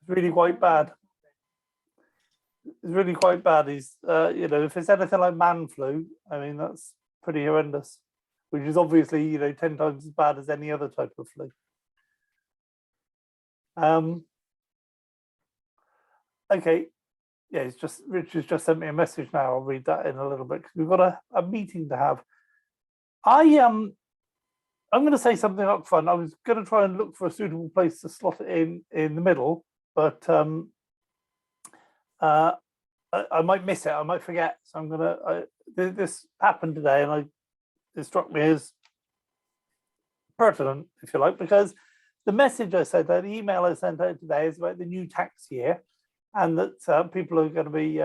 It's really quite bad. It's really quite bad. He's, if it's anything like man flu, I mean, that's pretty horrendous, which is obviously, 10 times as bad as any other type of flu. Okay. Yeah, Richard's just sent me a message now. I'll read that in a little bit because we've got a meeting to have. I'm going to say something up front. I was going to try and look for a suitable place to slot it in the middle, but I might miss it. I might forget. So I'm gonna. This happened today, and it struck me as pertinent, if you like, because the message I sent out, the email I sent out today, is about the new tax year, and that people are going to be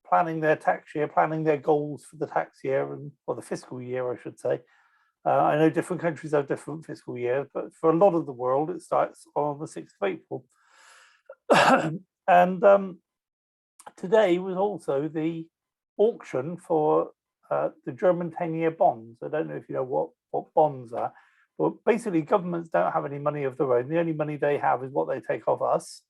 planning their tax year, planning their goals for the tax year, or the fiscal year, I should say. I know different countries have different fiscal years, but for a lot of the world, it starts on the 6th of April. And today was also the auction for the German 10-year bonds. I don't know if you know what bonds are, but basically governments don't have any money of their own. The only money they have is what they take off us.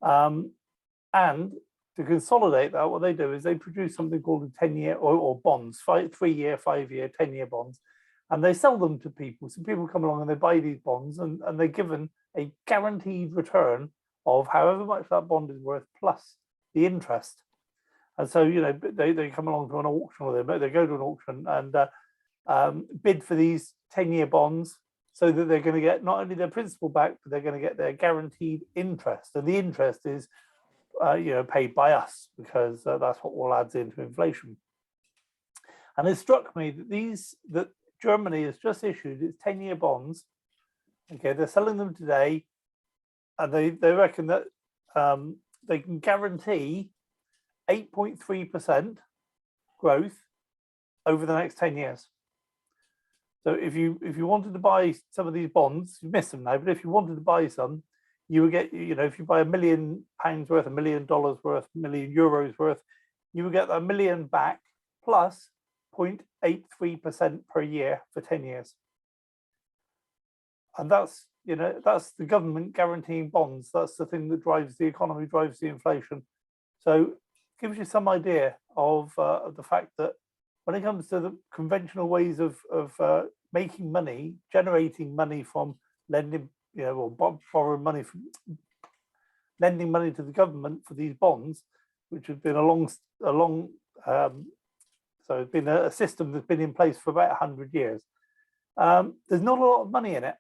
And to consolidate that, what they do is they produce something called a 10-year or bonds, 3-year, 5-year, 10-year bonds, and they sell them to people. So people come along and they buy these bonds, and they're given a guaranteed return of however much that bond is worth plus the interest. And so, they come along to an auction, or they go to an auction and bid for these 10-year bonds, so that they're going to get not only their principal back, but they're going to get their guaranteed interest. And the interest is, paid by us, because that's what all adds into inflation. And it struck me that Germany has just issued its 10-year bonds. Okay, they're selling them today, and they reckon that they can guarantee 8.3% growth over the next 10 years. So if you wanted to buy some of these bonds, you missed them now, but if you wanted to buy some, you would get, if you buy £1 million worth, $1 million worth, €1 million worth, you would get that $1 million back plus 0.83% per year for 10 years. And that's the government guaranteeing bonds. That's the thing that drives the economy, drives the inflation. So it gives you some idea of the fact that when it comes to the conventional ways of making money, generating money from lending, or borrowing money from lending money to the government for these bonds, which has been so it's been a system that's been in place for about 100 years. There's not a lot of money in it.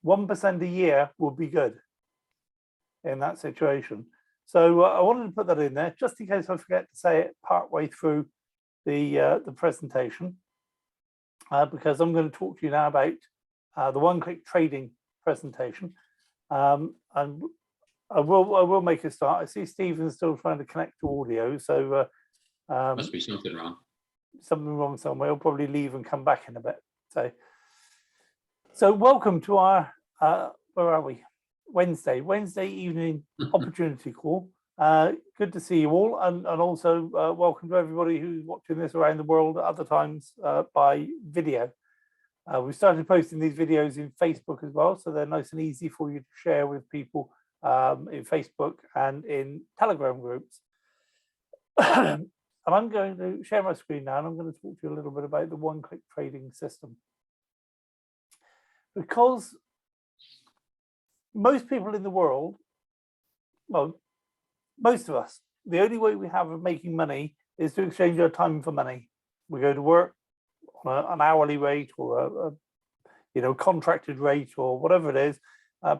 1% a year would be good in that situation. So I wanted to put that in there just in case I forget to say it partway through the presentation, because I'm going to talk to you now about the one-click trading presentation, and I will make a start. I see Stephen's still trying to connect to audio, so must be something wrong. Something wrong somewhere. He'll probably leave and come back in a bit. So welcome to our where are we? Wednesday evening opportunity call. Good to see you all, and also welcome to everybody who's watching this around the world at other times by video. We started posting these videos in Facebook as well, so they're nice and easy for you to share with people in Facebook and in Telegram groups. And I'm going to share my screen now, and I'm going to talk to you a little bit about the one-click trading system. Because most people in the world, well, most of us, the only way we have of making money is to exchange our time for money. We go to work on an hourly rate, or a contracted rate, or whatever it is.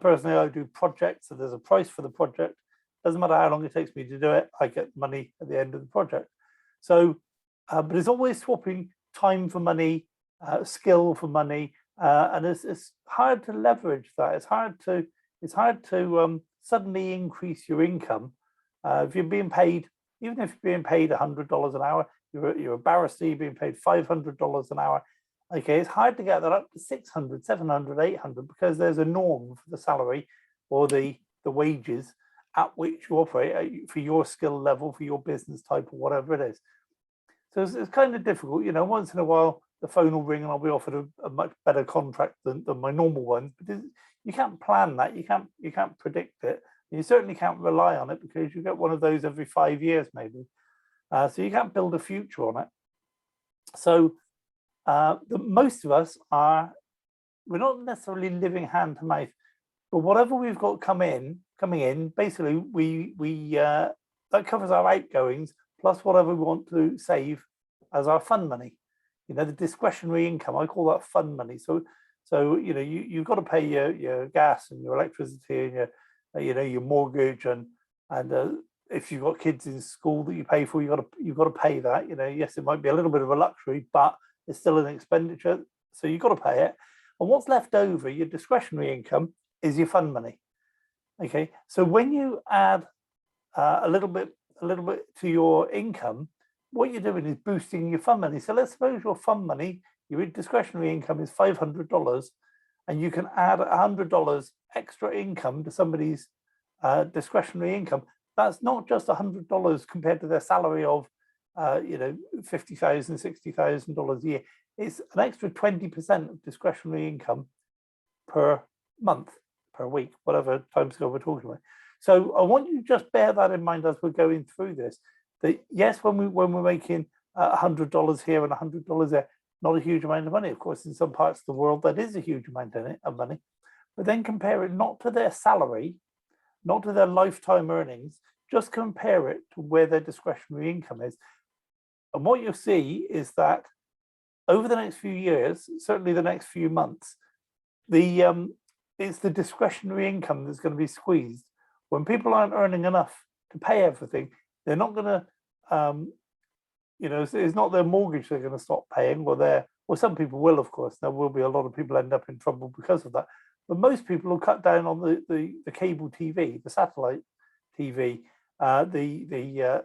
Personally, I do projects, so there's a price for the project. Doesn't matter how long it takes me to do it, I get money at the end of the project. So, but it's always swapping time for money, skill for money, and it's hard to leverage that. It's hard to suddenly increase your income. If you're being paid, even if you're being paid $100 an hour, you're a barrister, you're being paid $500 an hour. Okay, it's hard to get that up to 600, 700, 800, because there's a norm for the salary or the wages at which you operate for your skill level, for your business type, or whatever it is. So it's kind of difficult. Once in a while the phone will ring and I'll be offered a much better contract than my normal ones, but you can't plan that. You can't predict it. You certainly can't rely on it because you get one of those every 5 years, maybe. So you can't build a future on it. So most of us we're not necessarily living hand to mouth, but whatever we've got coming in, basically that covers our outgoings plus whatever we want to save as our fund money. You know, the discretionary income, I call that fund money. So you know, you've got to pay your gas and your electricity and your mortgage and if you've got kids in school that you pay for, you've got to pay that. You know, yes, it might be a little bit of a luxury, but it's still an expenditure, so you've got to pay it. And what's left over, your discretionary income, is your fund money. Okay, so when you add a little bit to your income, what you're doing is boosting your fund money. So let's suppose your fund money, your discretionary income is $500, and you can add $100 extra income to somebody's discretionary income. That's not just $100 compared to their salary of $50,000, $60,000 a year. It's an extra 20% of discretionary income per month, per week, whatever timescale we're talking about. So I want you to just bear that in mind as we're going through this. That yes, when we're making $100 here and $100 there, not a huge amount of money. Of course, in some parts of the world that is a huge amount of money. But then compare it not to their salary, not to their lifetime earnings, just compare it to where their discretionary income is. And what you'll see is that over the next few years, certainly the next few months, it's the discretionary income that's going to be squeezed. When people aren't earning enough to pay everything, they're not going to, it's not their mortgage they're going to stop paying, well, some people will, of course. There will be a lot of people end up in trouble because of that. But most people will cut down on the cable TV, the satellite TV, the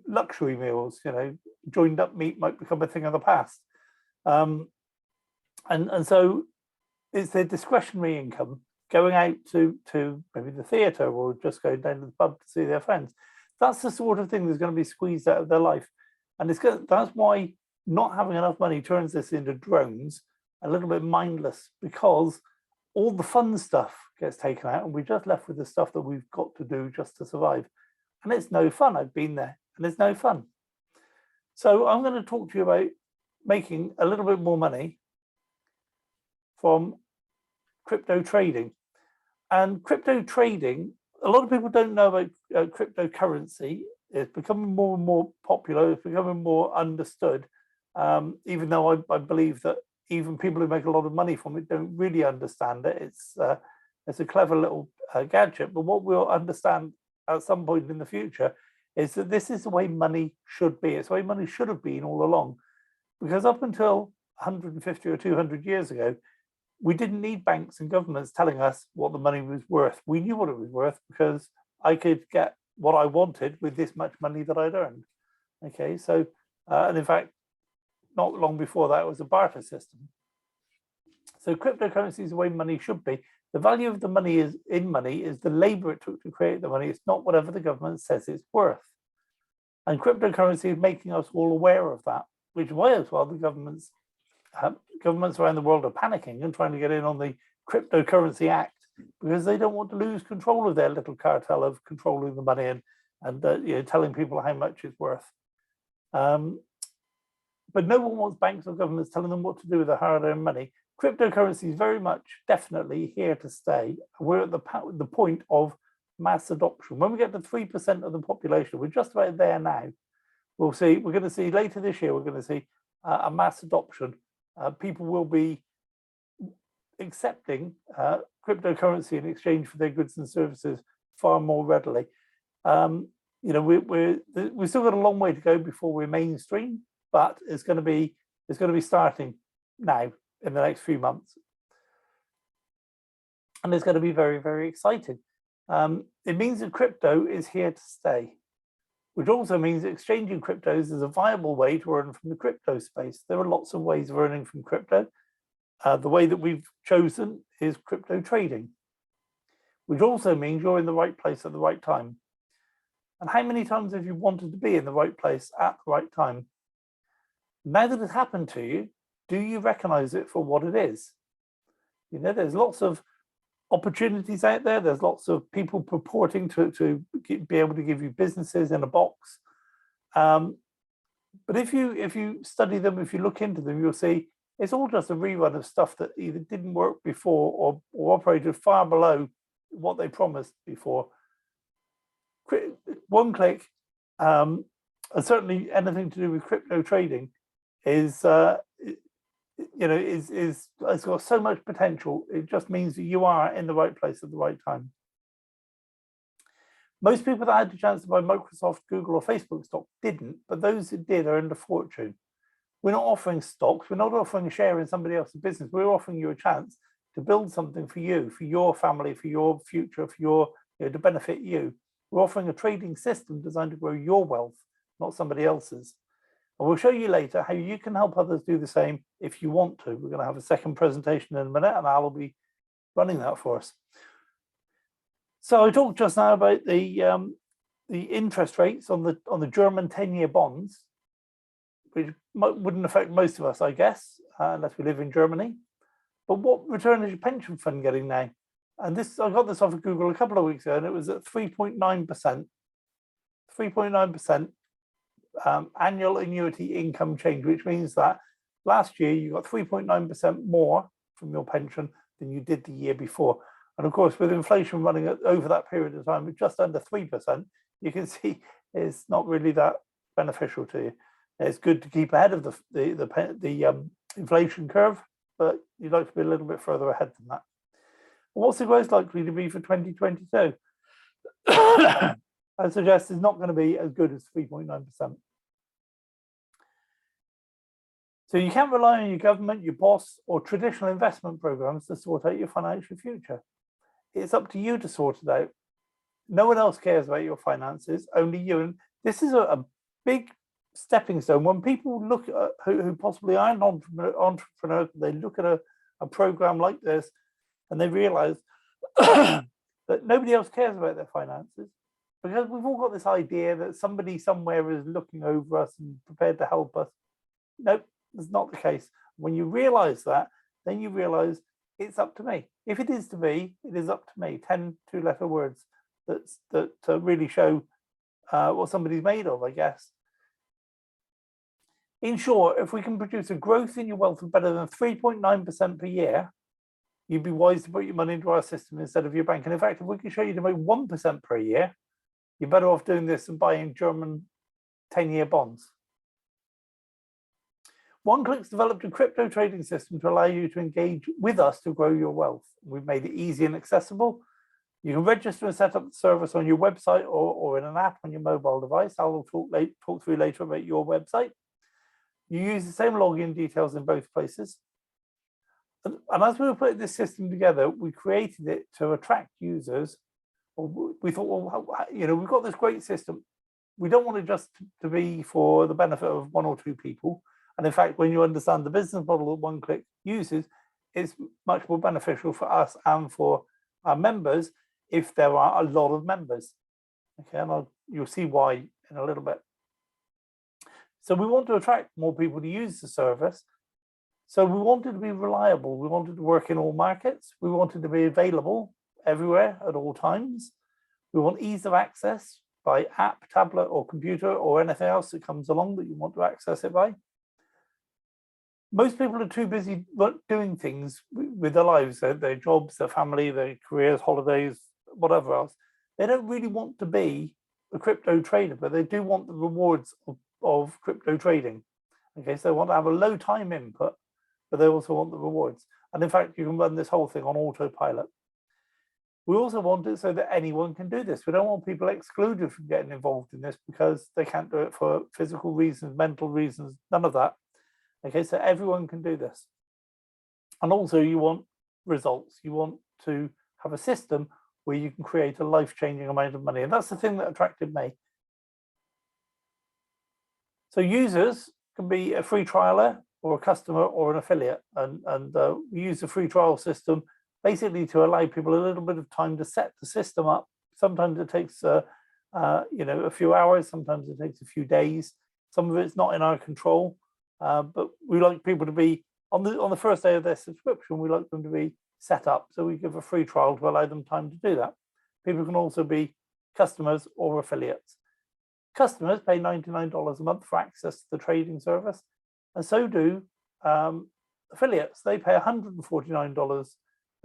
luxury meals. You know, joined up meat might become a thing of the past, and so it's their discretionary income going out to maybe the theatre or just going down to the pub to see their friends. That's the sort of thing that's going to be squeezed out of their life, and that's why not having enough money turns this into drones, a little bit mindless, because all the fun stuff gets taken out and we're just left with the stuff that we've got to do just to survive. And it's no fun. I've been there and it's no fun. So I'm going to talk to you about making a little bit more money from crypto trading. And crypto trading, a lot of people don't know about cryptocurrency. It's becoming more and more popular. It's becoming more understood, even though I believe that even people who make a lot of money from it don't really understand it. It's a clever little gadget, but what we'll understand at some point in the future is that this is the way money should be. It's the way money should have been all along, because up until 150 or 200 years ago, we didn't need banks and governments telling us what the money was worth. We knew what it was worth because I could get what I wanted with this much money that I'd earned. Okay, so and in fact, not long before that, it was a barter system. So cryptocurrency is the way money should be. The value of the money is the labor it took to create the money. It's not whatever the government says it's worth. And cryptocurrency is making us all aware of that, which is why as well the governments around the world are panicking and trying to get in on the Cryptocurrency Act, because they don't want to lose control of their little cartel of controlling the money and telling people how much it's worth. But no one wants banks or governments telling them what to do with their hard-earned money. Cryptocurrency is very much, definitely here to stay. We're at the point of mass adoption. When we get to 3% of the population, we're just about there now. We're going to see later this year, we're going to see a mass adoption. People will be accepting cryptocurrency in exchange for their goods and services far more readily. We've still got a long way to go before we're mainstream, but it's going to be starting now in the next few months, and it's going to be very, very exciting. It means that crypto is here to stay, which also means that exchanging cryptos is a viable way to earn from the crypto space. There are lots of ways of earning from crypto. The way that we've chosen is crypto trading, which also means you're in the right place at the right time. And how many times have you wanted to be in the right place at the right time? Now that it's happened to you, do you recognize it for what it is? You know, there's lots of opportunities out there. There's lots of people purporting to be able to give you businesses in a box. But if you study them, if you look into them, you'll see it's all just a rerun of stuff that either didn't work before or operated far below what they promised before. One click, and certainly anything to do with crypto trading is it's got so much potential. It just means that you are in the right place at the right time. Most people that had the chance to buy Microsoft, Google, or Facebook stock didn't, but those that did are under fortune. We're not offering stocks. We're not offering a share in somebody else's business. We're offering you a chance to build something for you, for your family, for your future, for your to benefit you. We're offering a trading system designed to grow your wealth, not somebody else's. And we'll show you later how you can help others do the same if you want to. We're going to have a second presentation in a minute, and Al will be running that for us. So I talked just now about the interest rates on the German 10-year bonds, which wouldn't affect most of us, I guess, unless we live in Germany. But what return is your pension fund getting now? And this, I got this off of Google a couple of weeks ago, and it was at 3.9%. 3.9% annual annuity income change, which means that last year you got 3.9% more from your pension than you did the year before. And of course, with inflation running over that period of time, just under 3%, you can see it's not really that beneficial to you. It's good to keep ahead of the inflation curve, but you'd like to be a little bit further ahead than that. What's the growth likely to be for 2022? I suggest it's not going to be as good as 3.9%. So you can't rely on your government, your boss, or traditional investment programs to sort out your financial future. It's up to you to sort it out. No one else cares about your finances, only you. And this is a big stepping stone. When people look at who possibly aren't entrepreneurs, they look at a program like this and they realize that nobody else cares about their finances, because we've all got this idea that somebody somewhere is looking over us and prepared to help us. Nope, that's not the case. When you realize that, then you realize it's up to me. If it is to be, it is up to me. 10 two-letter words that really show what somebody's made of, I guess. In short, if we can produce a growth in your wealth of better than 3.9% per year, you'd be wise to put your money into our system instead of your bank. And in fact, if we can show you to make 1% per year, you're better off doing this than buying German 10-year bonds. OneClick's developed a crypto trading system to allow you to engage with us to grow your wealth. We've made it easy and accessible. You can register and set up the service on your website or in an app on your mobile device. I will talk through later about your website. You use the same login details in both places. And as we were putting this system together, we created it to attract users. We thought, well, we've got this great system. We don't want it just to be for the benefit of one or two people. And in fact, when you understand the business model that OneClick uses, it's much more beneficial for us and for our members if there are a lot of members. Okay, and you'll see why in a little bit. So we want to attract more people to use the service. So we wanted to be reliable. We wanted to work in all markets. We wanted to be available everywhere at all times. We want ease of access by app, tablet, or computer, or anything else that comes along that you want to access it by. Most people are too busy doing things with their lives, their jobs, their family, their careers, holidays, whatever else. They don't really want to be a crypto trader, but they do want the rewards of crypto trading. Okay, so they want to have a low time input, but they also want the rewards. And in fact, you can run this whole thing on autopilot. We also want it so that anyone can do this. We don't want people excluded from getting involved in this because they can't do it for physical reasons, mental reasons, none of that. Okay, so everyone can do this. And also you want results. You want to have a system where you can create a life-changing amount of money. And that's the thing that attracted me. So users can be a free trialer or a customer or an affiliate. And we use the free trial system basically to allow people a little bit of time to set the system up. Sometimes it takes a few hours, sometimes it takes a few days. Some of it's not in our control. But we like people to be on the first day of their subscription. We like them to be set up. So we give a free trial to allow them time to do that. People can also be customers or affiliates. Customers pay $99 a month for access to the trading service, and so do affiliates. They pay $149.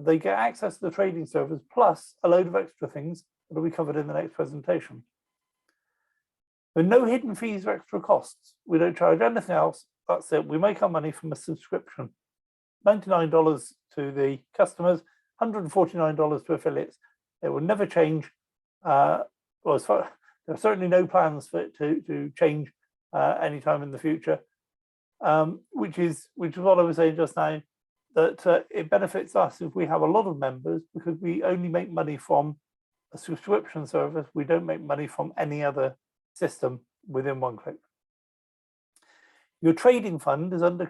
They get access to the trading service plus a load of extra things that will be covered in the next presentation. There are no hidden fees or extra costs. We don't charge anything else. That's it. We make our money from a subscription. $99 to the customers, $149 to affiliates. It will never change. Well, there are certainly no plans for it to change anytime in the future. Which is what I was saying just now, that it benefits us if we have a lot of members, because we only make money from a subscription service. We don't make money from any other system within OneClick. Your trading fund is under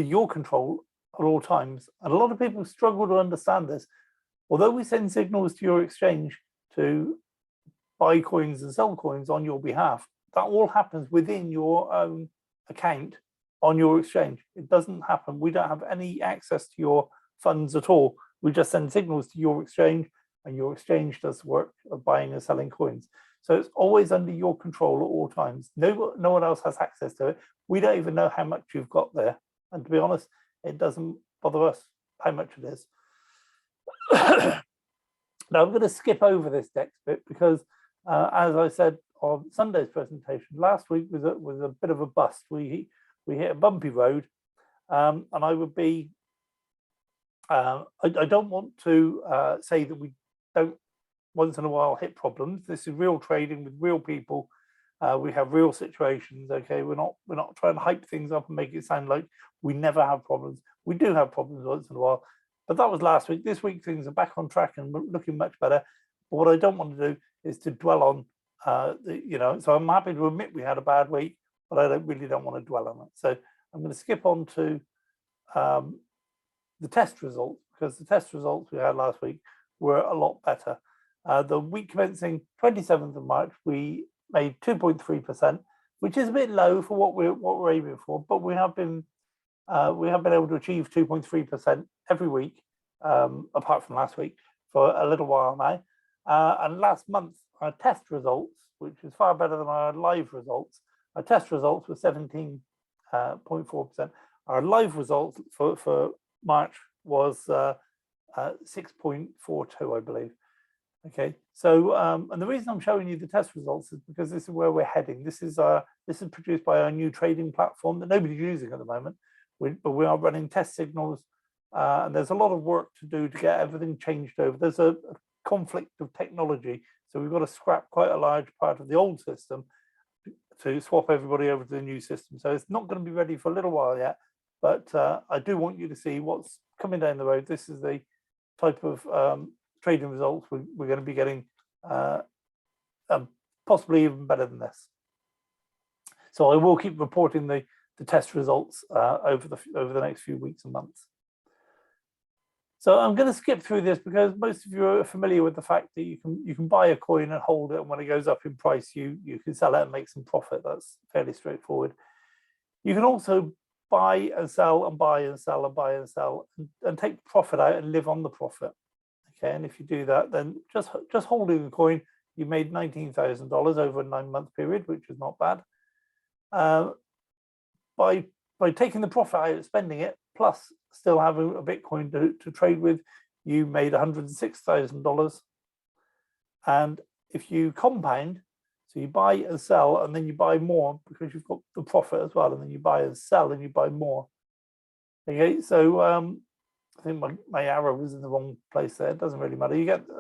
your control at all times, and a lot of people struggle to understand this. Although we send signals to your exchange to buy coins and sell coins on your behalf, that all happens within your own account on your exchange. It doesn't happen. We don't have any access to your funds at all. We just send signals to your exchange, and your exchange does the work of buying and selling coins. So it's always under your control at all times. No one else has access to it. We don't even know how much you've got there. And to be honest, it doesn't bother us how much it is. Now I'm going to skip over this next bit because, as I said on Sunday's presentation, last week was a bit of a bust. We hit a bumpy road, and I would be. I don't want to say that we don't once in a while hit problems. This is real trading with real people. We have real situations. Okay, we're not trying to hype things up and make it sound like we never have problems. We do have problems once in a while, but that was last week. This week things are back on track and looking much better. But what I don't want to do is to dwell on, So I'm happy to admit we had a bad week, but I really don't want to dwell on it. So I'm going to skip on to the test results, because the test results we had last week were a lot better. The week commencing 27th of March, we made 2.3%, which is a bit low for what we're aiming for, but we have been able to achieve 2.3% every week, apart from last week, for a little while now. And last month, our test results, which is far better than our live results, our test results were 17.4%. Our live results for March was 6.42, I believe. Okay, so and the reason I'm showing you the test results is because this is where we're heading. This is produced by our new trading platform that nobody's using at the moment, but we are running test signals, and there's a lot of work to do to get everything changed over. There's a conflict of technology, so we've got to scrap quite a large part of the old system to swap everybody over to the new system. So it's not going to be ready for a little while yet, but I do want you to see what's coming down the road. This is the type of trading results we're going to be getting, possibly even better than this. So I will keep reporting the test results over the next few weeks and months. So I'm going to skip through this because most of you are familiar with the fact that you can buy a coin and hold it, and when it goes up in price, you can sell it and make some profit. That's fairly straightforward. You can also buy and sell and buy and sell and buy and sell and take profit out and live on the profit. Okay, and if you do that, then just holding the coin, you made $19,000 over a 9-month period, which is not bad. By taking the profit out, spending it, plus still having a Bitcoin to trade with, you made $106,000. And if you compound, so you buy and sell, and then you buy more because you've got the profit as well, and then you buy and sell and you buy more. Okay, so I think my arrow was in the wrong place there. It doesn't really matter.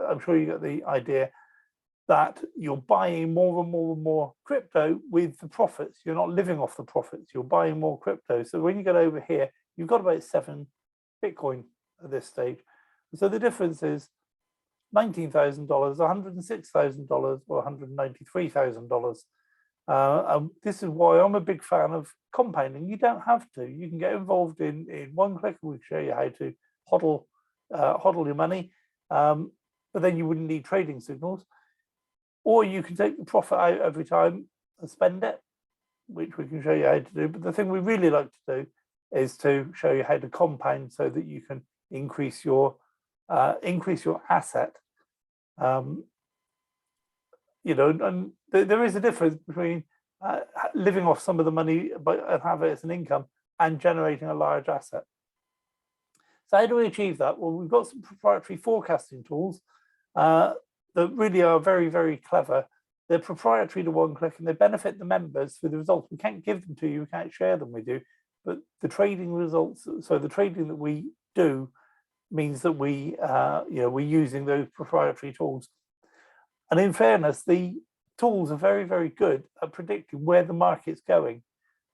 I'm sure you get the idea that you're buying more and more and more crypto with the profits. You're not living off the profits. You're buying more crypto. So when you get over here, you've got about 7 Bitcoin at this stage. So the difference is $19,000, $106,000, or $193,000. This is why I'm a big fan of compounding. You don't have to. You can get involved in OneClick. We'll show you how to hodl your money, but then you wouldn't need trading signals. Or you can take the profit out every time and spend it, which we can show you how to do. But the thing we really like to do is to show you how to compound so that you can increase your asset. You know, and there is a difference between living off some of the money and have it as an income and generating a large asset. So how do we achieve that? Well, we've got some proprietary forecasting tools that really are very, very clever. They're proprietary to OneClick and they benefit the members for the results. We can't give them to you, we can't share them with you, but the trading results, so the trading that we do means that we, we're using those proprietary tools. And in fairness, the tools are very, very good at predicting where the market's going,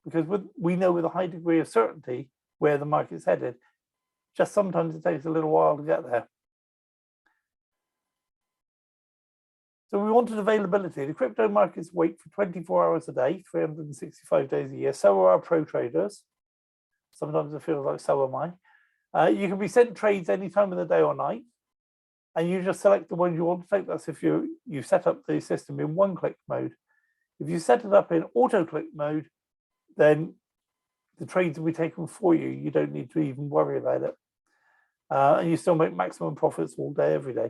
because we know with a high degree of certainty where the market's headed. Just sometimes it takes a little while to get there. So we wanted availability. The crypto markets wait for 24 hours a day, 365 days a year. So are our pro traders. Sometimes it feels like so am I. You can be sent trades any time of the day or night, and you just select the ones you want to take. That's if you set up the system in one-click mode. If you set it up in auto-click mode, then the trades will be taken for you. You don't need to even worry about it. And you still make maximum profits all day, every day.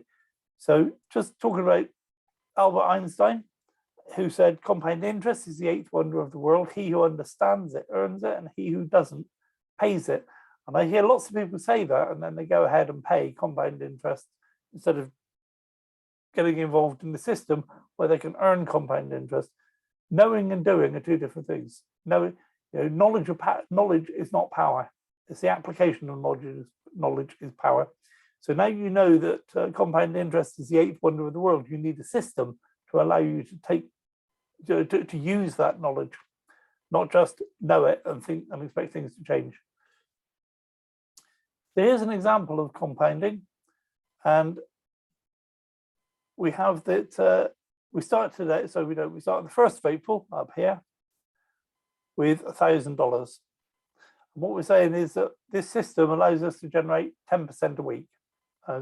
So just talking about Albert Einstein, who said compound interest is the eighth wonder of the world. He who understands it earns it, and he who doesn't pays it. And I hear lots of people say that, and then they go ahead and pay compound interest instead of getting involved in the system where they can earn compound interest. Knowing and doing are two different things. Knowledge is not power. It's the application of knowledge is power. So now you know that compound interest is the eighth wonder of the world. You need a system to allow you to use that knowledge, not just know it and think and expect things to change. So here's an example of compounding, and we have that we start today. So we start on the 1st of April up here with $1,000. What we're saying is that this system allows us to generate 10% a week.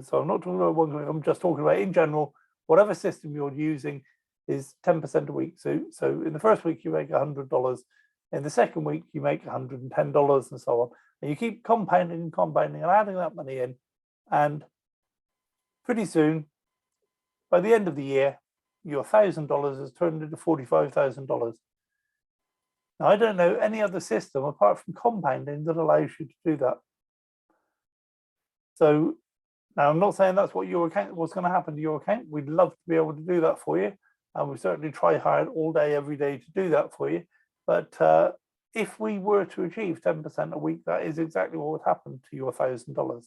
So I'm not talking about OneClick, I'm just talking about in general, whatever system you're using is 10% a week. So in the first week, you make $100. In the second week, you make $110 and so on. And you keep compounding and compounding and adding that money in. And pretty soon, by the end of the year, your $1,000 has turned into $45,000. Now, I don't know any other system apart from compounding that allows you to do that. So now I'm not saying that's what your account, what's going to happen to your account. We'd love to be able to do that for you. And we certainly try hard all day, every day to do that for you. But if we were to achieve 10% a week, that is exactly what would happen to your $1,000.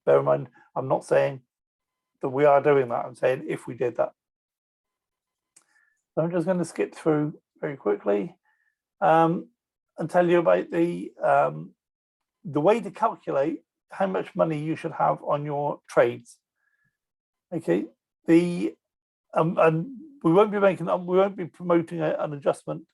Bear in mind, I'm not saying that we are doing that. I'm saying if we did that. So I'm just going to skip through very quickly and tell you about the way to calculate how much money you should have on your trades. Okay, and we won't be promoting an adjustment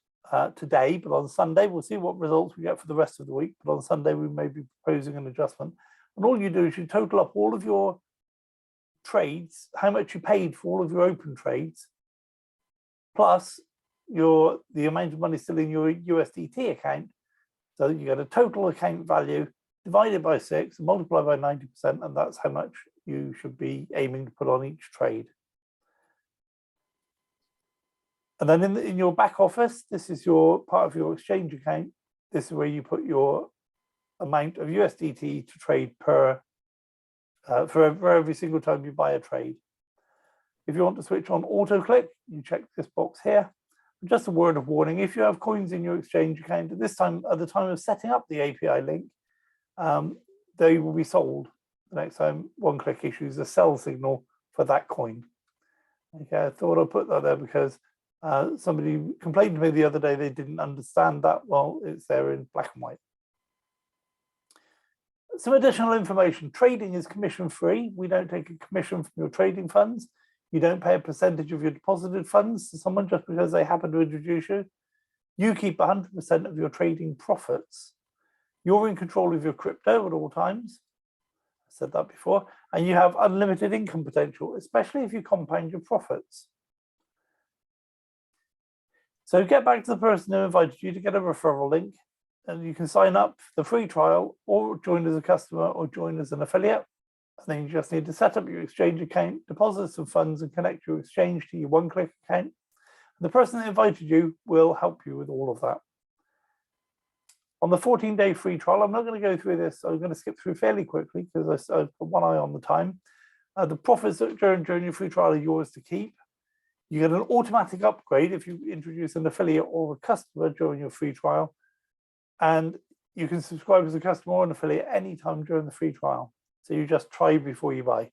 today, but on Sunday we'll see what results we get for the rest of the week. But on Sunday we may be proposing an adjustment, and all you do is you total up all of your trades, how much you paid for all of your open trades, plus the amount of money still in your USDT account. So you get a total account value divided by 6 and multiply by 90%, and that's how much you should be aiming to put on each trade. And then in your back office, this is your part of your exchange account. This is where you put your amount of USDT to trade for every single time you buy a trade. If you want to switch on auto click, you check this box here. Just a word of warning: if you have coins in your exchange account at the time of setting up the API link, they will be sold the next time OneClick issues a sell signal for that coin. Okay, I thought I'd put that there because somebody complained to me the other day they didn't understand that. Well, it's there in black and white. Some additional information: trading is commission free. We don't take a commission from your trading funds. You don't pay a percentage of your deposited funds to someone just because they happen to introduce you. You keep 100% of your trading profits. You're in control of your crypto at all times. I said that before. And you have unlimited income potential, especially if you compound your profits. So get back to the person who invited you to get a referral link. and you can sign up for the free trial or join as a customer or join as an affiliate. And then you just need to set up your exchange account, deposit some funds and connect your exchange to your one-click account. And the person that invited you will help you with all of that. On the 14-day free trial, I'm not going to go through this. I'm going to skip through fairly quickly because I've got one eye on the time. The profits during your free trial are yours to keep. You get an automatic upgrade if you introduce an affiliate or a customer during your free trial. And you can subscribe as a customer or an affiliate anytime during the free trial. So you just try before you buy.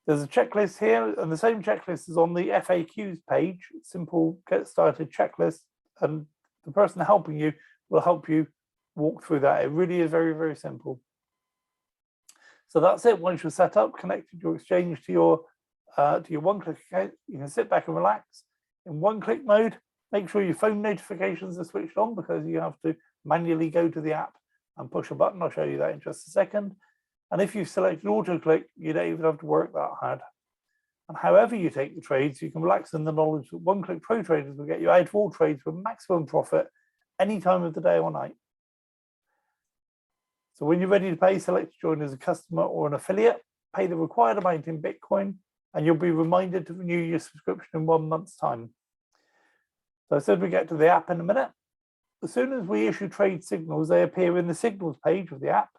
There's a checklist here, and the same checklist is on the FAQs page. Simple get started checklist, and the person helping you will help you walk through that. It really is very, very simple. So that's it. Once you're set up, connected your exchange to your one-click account, you can sit back and relax in one-click mode. Make sure your phone notifications are switched on because you have to manually go to the app and push a button. I'll show you that in just a second. And if you've selected auto-click, you don't even have to work that hard. And however you take the trades, you can relax in the knowledge that one-click pro traders will get you out of all trades with maximum profit any time of the day or night. So when you're ready to pay, select to join as a customer or an affiliate, pay the required amount in Bitcoin, and you'll be reminded to renew your subscription in 1 month's time. So I said we get to the app in a minute. As soon as we issue trade signals, they appear in the signals page of the app,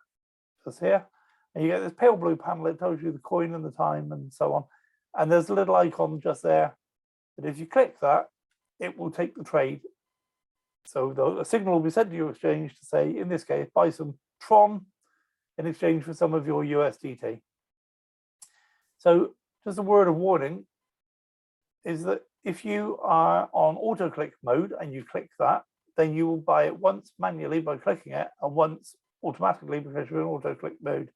just here. And you get this pale blue panel that tells you the coin and the time and so on. And there's a little icon just there that if you click that, it will take the trade. So a signal will be sent to your exchange to say, in this case, buy some Tron in exchange for some of your USDT. So just a word of warning is that if you are on auto-click mode and you click that, then you will buy it once manually by clicking it and once automatically because you're in auto-click mode.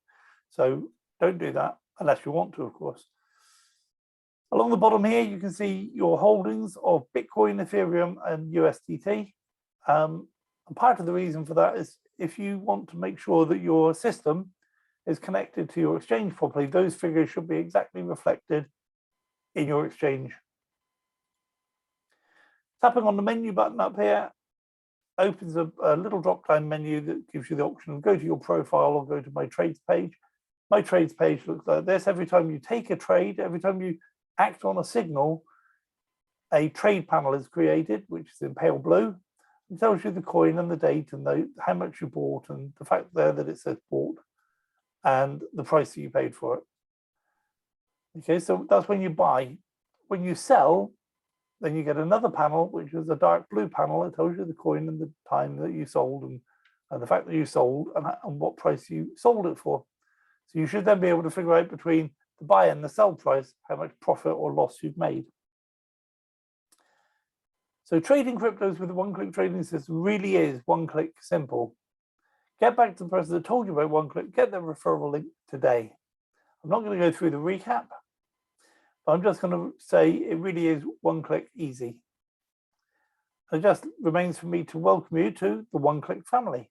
So don't do that unless you want to, of course. Along the bottom here, you can see your holdings of Bitcoin, Ethereum, and USDT. And part of the reason for that is if you want to make sure that your system is connected to your exchange properly, those figures should be exactly reflected in your exchange. Tapping on the menu button up here opens a little drop-down menu that gives you the option of go to your profile or go to my trades page. My trades page looks like this. Every time you take a trade, every time you act on a signal, a trade panel is created, which is in pale blue. It tells you the coin and the date and how much you bought and the fact there that it says bought and the price that you paid for it. Okay, so that's when you buy. When you sell, then you get another panel, which is a dark blue panel. It tells you the coin and the time that you sold and the fact that you sold and what price you sold it for. So you should then be able to figure out between the buy and the sell price how much profit or loss you've made. So trading cryptos with a one-click trading system really is one-click simple. Get back to the person that told you about one-click, get their referral link today. I'm not going to go through the recap, but I'm just going to say it really is one-click easy. It just remains for me to welcome you to the one-click family.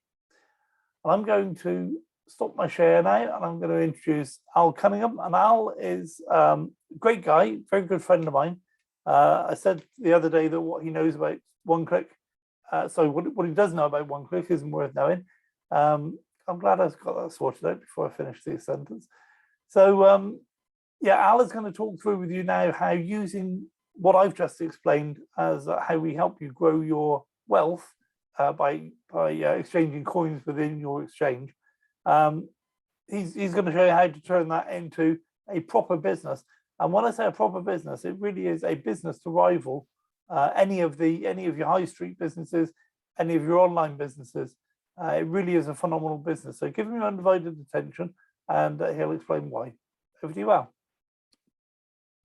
And I'm going to stop my share now and I'm going to introduce Al Cunningham. And Al is a great guy, very good friend of mine. I said the other day that what he knows about one-click, what he does know about one-click isn't worth knowing. I'm glad I've got that sorted out before I finish this sentence. So yeah, Al is going to talk through with you now how using what I've just explained as how we help you grow your wealth by exchanging coins within your exchange. He's going to show you how to turn that into a proper business. And when I say a proper business, it really is a business to rival any of your high street businesses, any of your online businesses. It really is a phenomenal business. So give him your undivided attention and he'll explain why. Over to you, Al.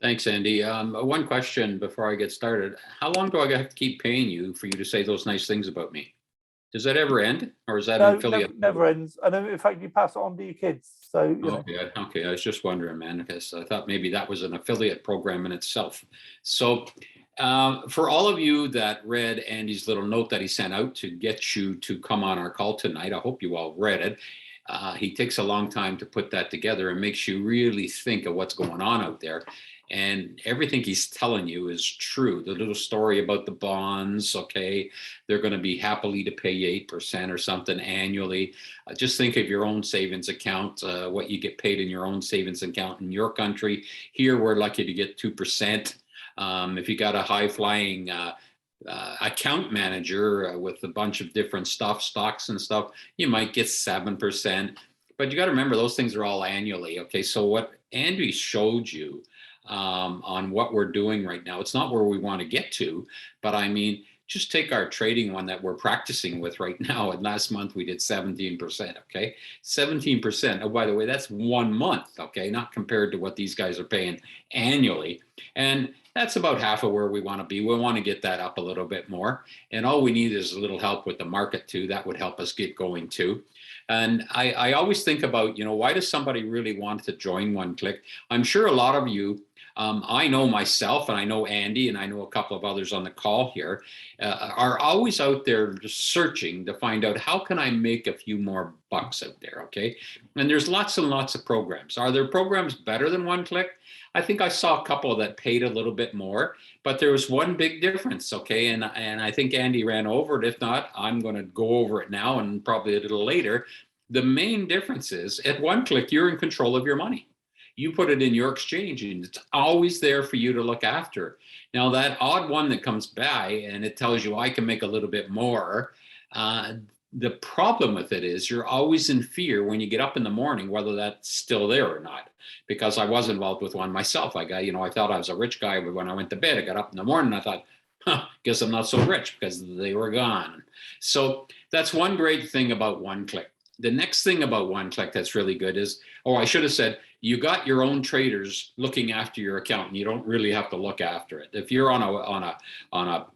Thanks, Andy. One question before I get started. How long do I have to keep paying you for you to say those nice things about me? Does that ever end, or is that an affiliate? Never ends. And in fact, you pass it on to your kids. So okay. I was just wondering, man, because I thought maybe that was an affiliate program in itself. So for all of you that read Andy's little note that he sent out to get you to come on our call tonight, I hope you all read it. He takes a long time to put that together and makes you really think of what's going on out there. and everything he's telling you is true. The little story about the bonds, okay, they're going to be happily to pay you 8% or something annually. Just think of your own savings account, what you get paid in your own savings account in your country. Here, we're lucky to get 2%. If you got a high flying account manager with a bunch of different stuff, stocks and stuff, you might get 7%. But you got to remember, those things are all annually. Okay, so what Andy showed you on what we're doing right now, it's not where we want to get to, but I mean, just take our trading one that we're practicing with right now. And last month we did 17%. Okay, 17%. Oh, by the way, that's 1 month. Okay, not compared to what these guys are paying annually. And that's about half of where we want to be. We want to get that up a little bit more. And all we need is a little help with the market too. That would help us get going too. And I always think about, why does somebody really want to join OneClick? I'm sure a lot of you, I know myself, and I know Andy, and I know a couple of others on the call here, are always out there just searching to find out, how can I make a few more bucks out there, okay? And there's lots and lots of programs. Are there programs better than OneClick? I think I saw a couple that paid a little bit more, but there was one big difference, okay? And I think Andy ran over it. If not, I'm going to go over it now and probably a little later. The main difference is, at OneClick, you're in control of your money. You put it in your exchange and it's always there for you to look after. Now, that odd one that comes by and it tells you I can make a little bit more, the problem with it is you're always in fear when you get up in the morning, whether that's still there or not. Because I was involved with one myself. I thought I was a rich guy, but when I went to bed, I got up in the morning and I thought, guess I'm not so rich, because they were gone. So that's one great thing about OneClick. The next thing about OneClick that's really good is, I should have said, you got your own traders looking after your account, and you don't really have to look after it. If you're on a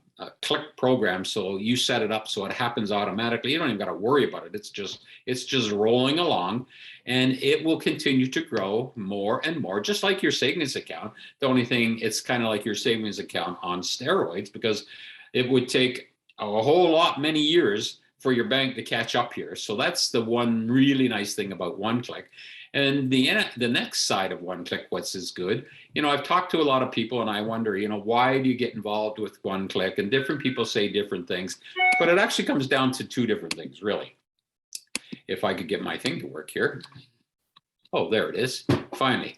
click program, so you set it up so it happens automatically, you don't even got to worry about it. It's just rolling along, and it will continue to grow more and more, just like your savings account. The only thing, it's kind of like your savings account on steroids, because it would take a whole lot, many years for your bank to catch up here. So that's the one really nice thing about OneClick. And the next side of OneClick, what's is good, I've talked to a lot of people and I wonder, why do you get involved with OneClick? And different people say different things, but it actually comes down to two different things, really. If I could get my thing to work here. Oh, there it is. Finally.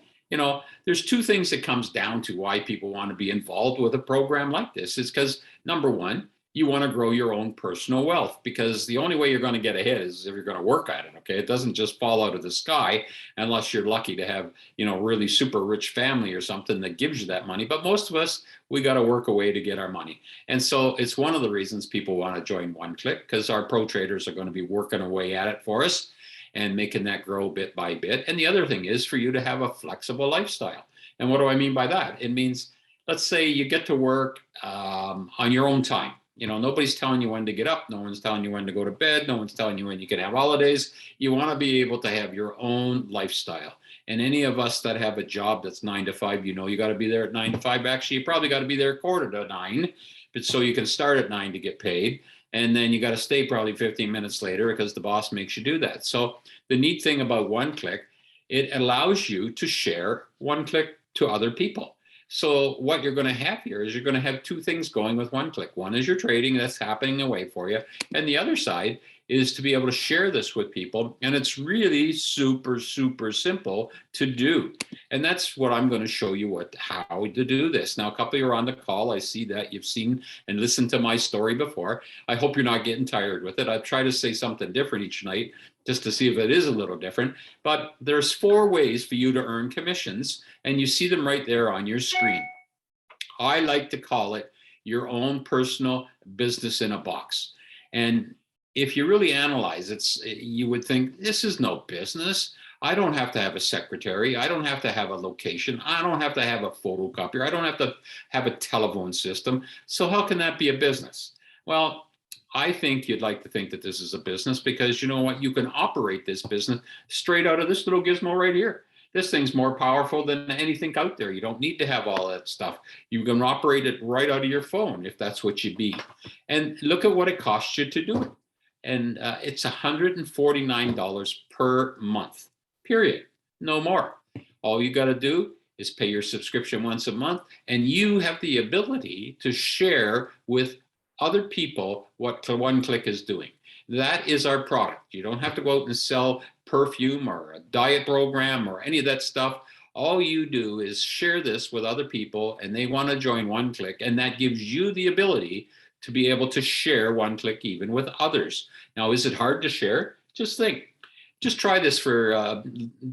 There's two things that comes down to why people want to be involved with a program like this. Is because, number one, you want to grow your own personal wealth, because the only way you're going to get ahead is if you're going to work at it. Okay, it doesn't just fall out of the sky unless you're lucky to have, really super rich family or something that gives you that money. But most of us, we got to work away to get our money. And so it's one of the reasons people want to join OneClick, because our pro traders are going to be working away at it for us and making that grow bit by bit. And the other thing is for you to have a flexible lifestyle. And what do I mean by that? It means, let's say you get to work on your own time. Nobody's telling you when to get up. No one's telling you when to go to bed. No one's telling you when you can have holidays. You want to be able to have your own lifestyle. And any of us that have a job that's 9 to 5, you got to be there at 9 to 5. Actually, you probably got to be there 8:45, but so you can start at 9 to get paid. And then you got to stay probably 15 minutes later because the boss makes you do that. So the neat thing about OneClick, it allows you to share OneClick to other people. So what you're going to have here is you're going to have two things going with OneClick. One is your trading that's happening away for you. And the other side is to be able to share this with people. And it's really super, super simple to do. And that's what I'm going to show you how to do this. Now, a couple of you are on the call. I see that you've seen and listened to my story before. I hope you're not getting tired with it. I try to say something different each night just to see if it is a little different. But there's 4 ways for you to earn commissions, and you see them right there on your screen. I like to call it your own personal business in a box. And if you really analyze it, you would think, this is no business. I don't have to have a secretary. I don't have to have a location. I don't have to have a photocopier. I don't have to have a telephone system. So how can that be a business? Well, I think you'd like to think that this is a business, because you know what? You can operate this business straight out of this little gizmo right here. This thing's more powerful than anything out there. You don't need to have all that stuff. You can operate it right out of your phone if that's what you need. And look at what it costs you to do it. And it's $149 per month, period. No more. All you got to do is pay your subscription once a month, and you have the ability to share with other people what One Click is doing. That is our product. You don't have to go out and sell perfume or a diet program or any of that stuff. All you do is share this with other people, and they want to join One Click, and that gives you the ability to be able to share One Click even with others. Now, is it hard to share? Just think. Just try this for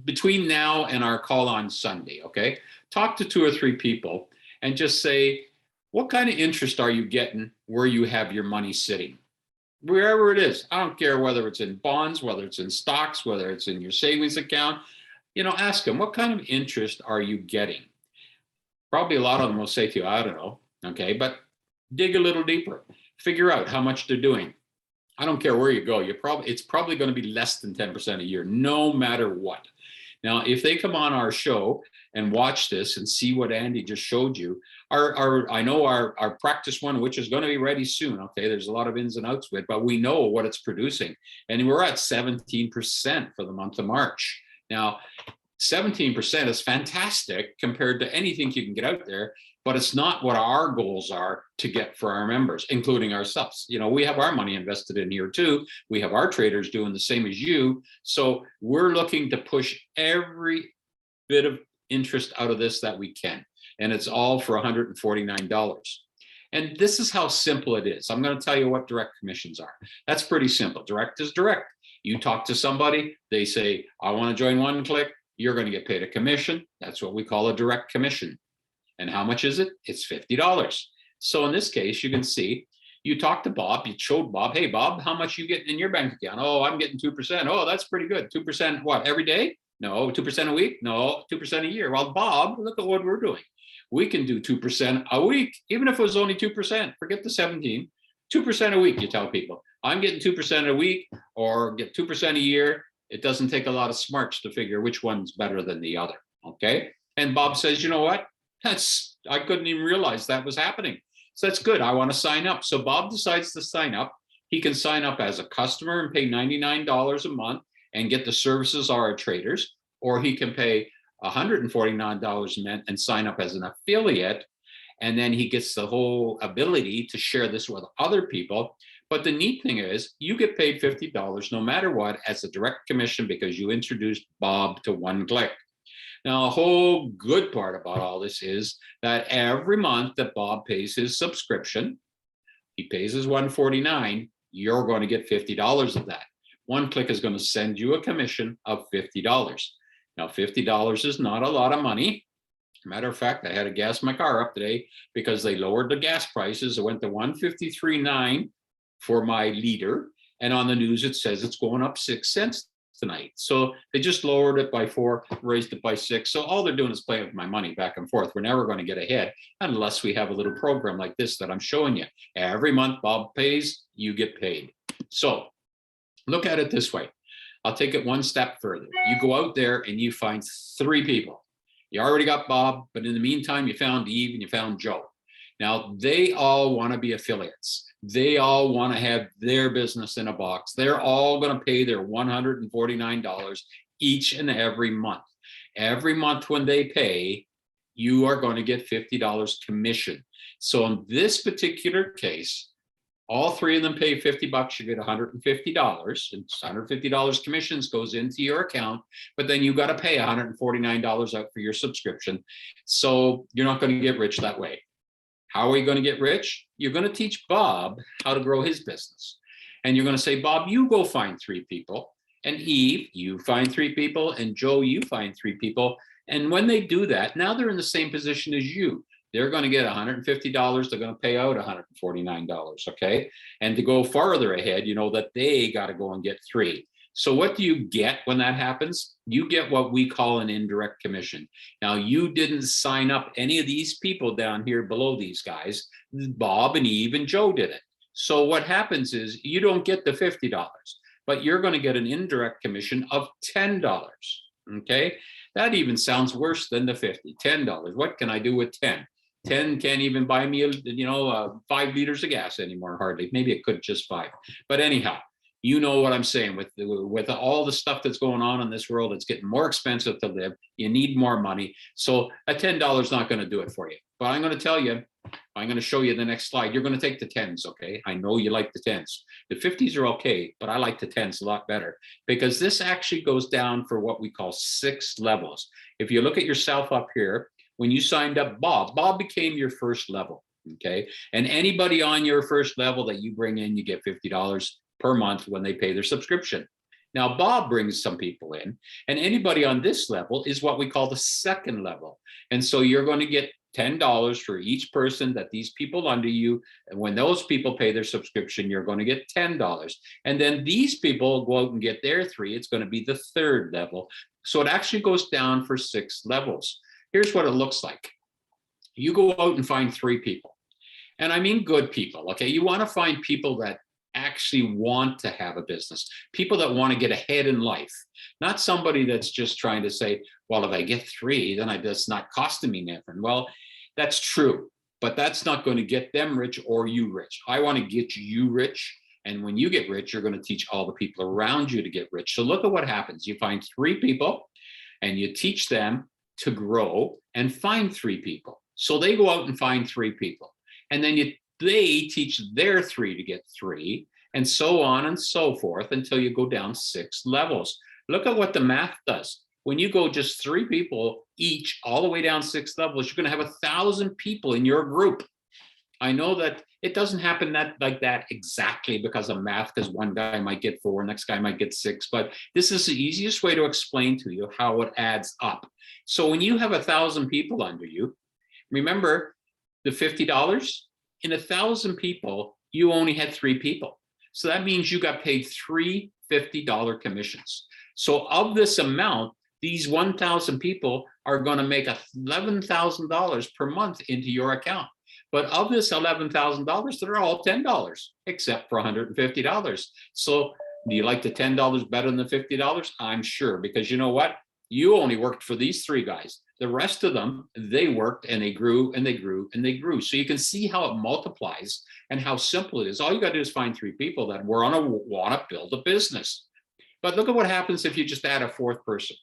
between now and our call on Sunday, okay? Talk to 2 or 3 people and just say, what kind of interest are you getting where you have your money sitting? Wherever it is. I don't care whether it's in bonds, whether it's in stocks, whether it's in your savings account. You know, ask them, what kind of interest are you getting? Probably a lot of them will say to you, I don't know, okay? But dig a little deeper. Figure out how much they're doing. I don't care where you go. It's probably going to be less than 10% a year, no matter what. Now, if they come on our show and watch this and see what Andy just showed you, I know our practice one, which is going to be ready soon. Okay, there's a lot of ins and outs with it, but we know what it's producing, and we're at 17% for the month of March. Now, 17% is fantastic compared to anything you can get out there, but it's not what our goals are to get for our members, including ourselves. You know, we have our money invested in here too. We have our traders doing the same as you. So we're looking to push every bit of interest out of this that we can. And it's all for $149. And this is how simple it is. I'm going to tell you what direct commissions are. That's pretty simple. Direct is direct. You talk to somebody, they say, I want to join One Click. You're going to get paid a commission. That's what we call a direct commission. And how much is it? It's $50. So in this case, you can see, you talked to Bob, you showed Bob, hey, Bob, how much you getting in your bank account? Oh, I'm getting 2%. Oh, that's pretty good. 2% what, every day? No. 2% a week? No. 2% a year. Well, Bob, look at what we're doing. We can do 2% a week, even if it was only 2%. Forget the 17. 2% a week, you tell people. I'm getting 2% a week or get 2% a year. It doesn't take a lot of smarts to figure which one's better than the other, okay? And Bob says, you know what? I couldn't even realize that was happening. So that's good. I want to sign up. So Bob decides to sign up. He can sign up as a customer and pay $99 a month and get the services of our traders, or he can pay $149 a month and sign up as an affiliate. And then he gets the whole ability to share this with other people. But the neat thing is you get paid $50 no matter what as a direct commission because you introduced Bob to One Click. Now, a whole good part about all this is that every month that Bob pays his subscription, he pays his $149, you're going to get $50 of that. One Click is going to send you a commission of $50. Now, $50 is not a lot of money. Matter of fact, I had to gas my car up today because they lowered the gas prices. It went to $153.9 for my liter. And on the news, it says it's going up 6 cents tonight. So they just lowered it by 4, raised it by 6. So all they're doing is playing with my money back and forth. We're never going to get ahead unless we have a little program like this that I'm showing you. Every month Bob pays, you get paid. So look at it this way. I'll take it one step further. You go out there and you find 3 people. You already got Bob, but in the meantime, you found Eve and you found Joe. Now, they all want to be affiliates. They all want to have their business in a box. They're all going to pay their $149 each and every month. Every month when they pay, you are going to get $50 commission. So in this particular case, all 3 of them pay $50, you get $150. And $150 commissions goes into your account, but then you got to pay $149 out for your subscription. So you're not going to get rich that way. How are you going to get rich? You're going to teach Bob how to grow his business. And you're going to say, Bob, you go find 3 people. And Eve, you find 3 people. And Joe, you find 3 people. And when they do that, now they're in the same position as you. They're going to get $150. They're going to pay out $149, okay? And to go farther ahead, you know that they got to go and get 3. So what do you get when that happens? You get what we call an indirect commission. Now, you didn't sign up any of these people down here below these guys. Bob and Eve and Joe did it. So what happens is you don't get the $50, but you're going to get an indirect commission of $10, okay? That even sounds worse than the 50, $10. What can I do with 10? 10 can't even buy me, 5 liters of gas anymore, hardly. Maybe it could just 5. But anyhow, You know what I'm saying. With all the stuff that's going on in this world, it's getting more expensive to live. You need more money. So a $10 is not going to do it for you. But I'm going to tell you, I'm going to show you the next slide. You're going to take the 10s, okay? I know you like the 10s. The 50s are okay, but I like the 10s a lot better because this actually goes down for what we call 6 levels. If you look at yourself up here, when you signed up, Bob became your first level, okay? And anybody on your first level that you bring in, you get $50 per month when they pay their subscription. Now, Bob brings some people in, and anybody on this level is what we call the second level. And so you're going to get $10 for each person that these people under you, and when those people pay their subscription, you're going to get $10. And then these people go out and get their 3. It's going to be the third level. So it actually goes down for 6 levels. Here's what it looks like. You go out and find 3 people. And I mean good people, okay? You want to find people that actually want to have a business, people that want to get ahead in life, not somebody that's just trying to say, well, if I get 3, then it's not costing me nothing. Well, that's true, but that's not going to get them rich or you rich. I want to get you rich. And when you get rich, you're going to teach all the people around you to get rich. So look at what happens. You find 3 people and you teach them to grow and find 3 people. So they go out and find 3 people. And then they teach their 3 to get 3, and so on and so forth until you go down 6 levels. Look at what the math does. When you go just 3 people each all the way down 6 levels, you're going to have 1,000 people in your group. I know that it doesn't happen like that exactly because of math, because one guy might get 4, next guy might get 6, but this is the easiest way to explain to you how it adds up. So when you have 1,000 people under you, remember the $50? In 1,000 people, you only had 3 people. So that means you got paid 3 $50 commissions. So of this amount, these 1,000 people are going to make $11,000 per month into your account. But of this $11,000, they're all $10, except for $150. So do you like the $10 better than the $50? I'm sure, because you know what? You only worked for these 3 guys. The rest of them, they worked and they grew and they grew and they grew. So you can see how it multiplies and how simple it is. All you got to do is find 3 people that want to build a business. But look at what happens if you just add a 4th person.